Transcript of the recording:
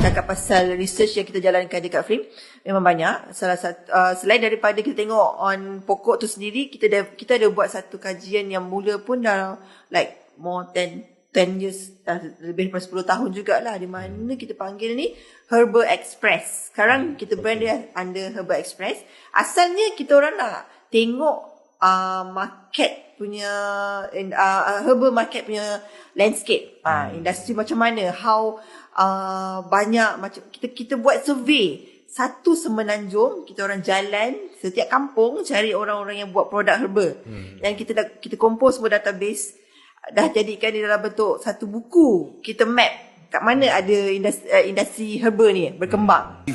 cakap pasal research yang kita jalankan dekat FRIM, memang banyak. Salah satu selain daripada kita tengok on pokok tu sendiri, kita ada buat satu kajian yang mula pun dah like more than 10 years, lebih daripada 10 tahun jugalah, di mana kita panggil ni Herbal Express. Sekarang kita brand dia under Herbal Express. Asalnya kita orang nak tengok market punya herbal market punya landscape, industri macam mana, how banyak macam kita buat survey satu Semenanjung. Kita orang jalan setiap kampung cari orang-orang yang buat produk herbal, dan kita compose semua database, dah jadikan di dalam bentuk satu buku. Kita map kat mana ada industri herbal ni berkembang.